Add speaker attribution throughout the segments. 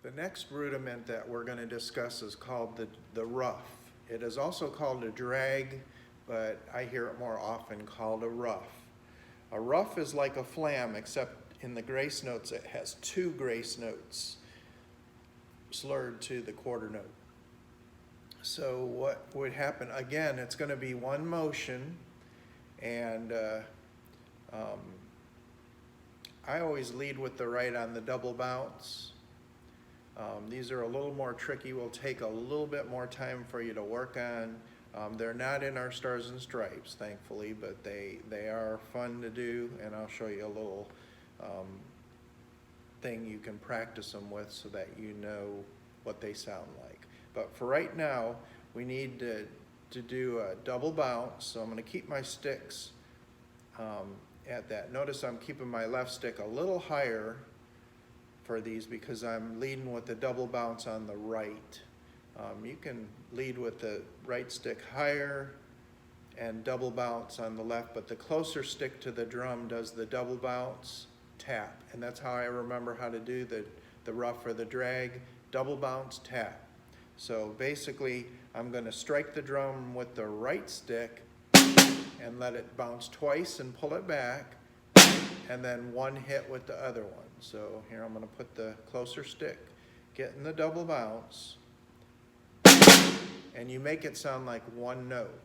Speaker 1: The next rudiment that we're going to discuss is called the ruff. It is also called a drag, but I hear it more often called a ruff. A ruff is like a flam, except in the grace notes it has two grace notes slurred to the quarter note. So what would happen, again, it's going to be one motion, and I always lead with the right on the double bounce. These are a little more tricky, will take a little bit more time for you to work on. They're not in our Stars and Stripes, thankfully, but they are fun to do, and I'll show you a little thing you can practice them with so that you know what they sound like. But for right now, we need to do a double bounce, so I'm going to keep my sticks at that. Notice I'm keeping my left stick a little higher for these because I'm leading with the double bounce on the right. You can lead with the right stick higher and double bounce on the left, but the closer stick to the drum does the double bounce tap, and that's how I remember how to do the ruff or the drag, double bounce tap. So basically I'm going to strike the drum with the right stick and let it bounce twice and pull it back, and then one hit with the other one. So here I'm going to put the closer stick, getting the double bounce, and you make it sound like one note.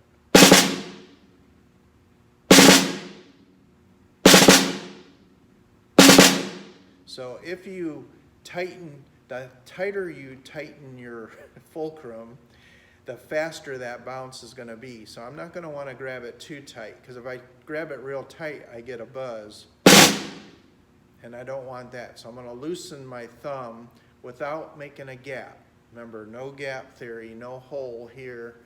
Speaker 1: So if you tighten, the tighter you tighten your fulcrum, the faster that bounce is going to be. So I'm not going to want to grab it too tight, because if I grab it real tight, I get a buzz, and I don't want that. So I'm going to loosen my thumb without making a gap. Remember, no gap theory, no hole here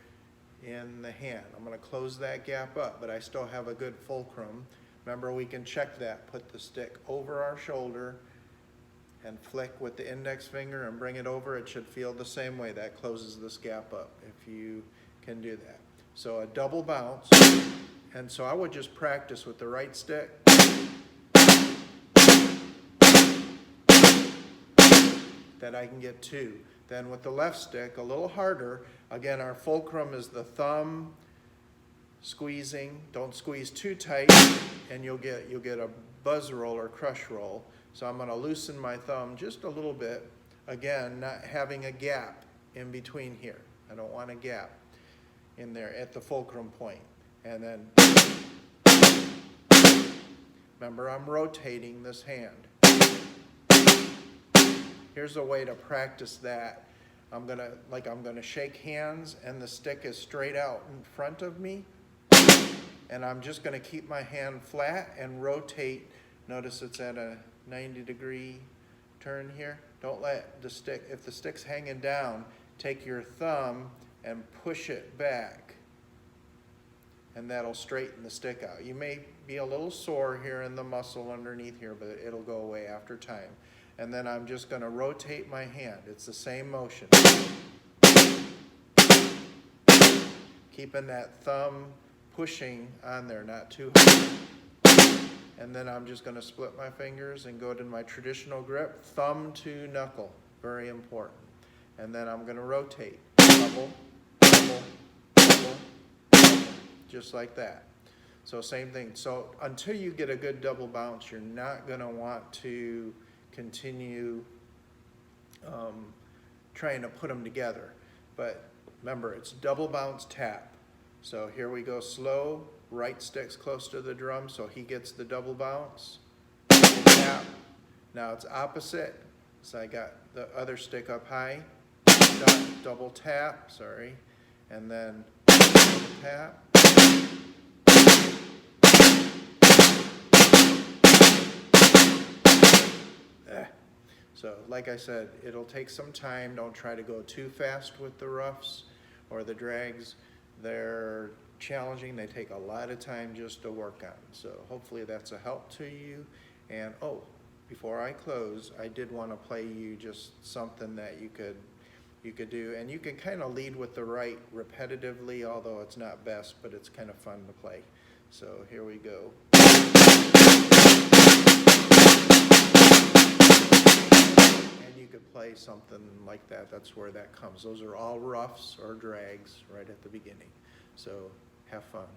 Speaker 1: in the hand. I'm going to close that gap up, but I still have a good fulcrum. Remember, we can check that. Put the stick over our shoulder and flick with the index finger and bring it over. It should feel the same way. That closes this gap up if you can do that. So a double bounce, and so I would just practice with the right stick. That I can get two. Then with the left stick, a little harder. Again, our fulcrum is the thumb squeezing. Don't squeeze too tight, and you'll get a buzz roll or crush roll. So I'm going to loosen my thumb just a little bit. Again, not having a gap in between here. I don't want a gap in there at the fulcrum point. And then, remember, I'm rotating this hand. Here's a way to practice that. I'm gonna shake hands, and the stick is straight out in front of me, and I'm just gonna keep my hand flat and rotate. Notice it's at a 90-degree turn here. Don't let the stick, if the stick's hanging down, take your thumb and push it back, and that'll straighten the stick out. You may be a little sore here in the muscle underneath here, but it'll go away after time. And then I'm just going to rotate my hand. It's the same motion. Keeping that thumb pushing on there, not too hard. And then I'm just going to split my fingers and go to my traditional grip, thumb to knuckle, very important. And then I'm going to rotate, double, double, double, double, just like that. So same thing. So until you get a good double bounce, you're not going to want to continue trying to put them together. But remember, it's double bounce tap. So here we go, slow, right stick's close to the drum, so he gets the double bounce, tap. Now it's opposite, so I got the other stick up high, double tap, sorry, and then double tap. So like I said, it'll take some time. Don't try to go too fast with the ruffs or the drags. They're challenging. They take a lot of time just to work on. So hopefully that's a help to you. And oh, before I close, I did want to play you just something that you could do. And you can kind of lead with the right repetitively, although it's not best, but it's kind of fun to play. So here we go. could play something like that, that's where that comes. Those are all ruffs or drags right at the beginning. So have fun.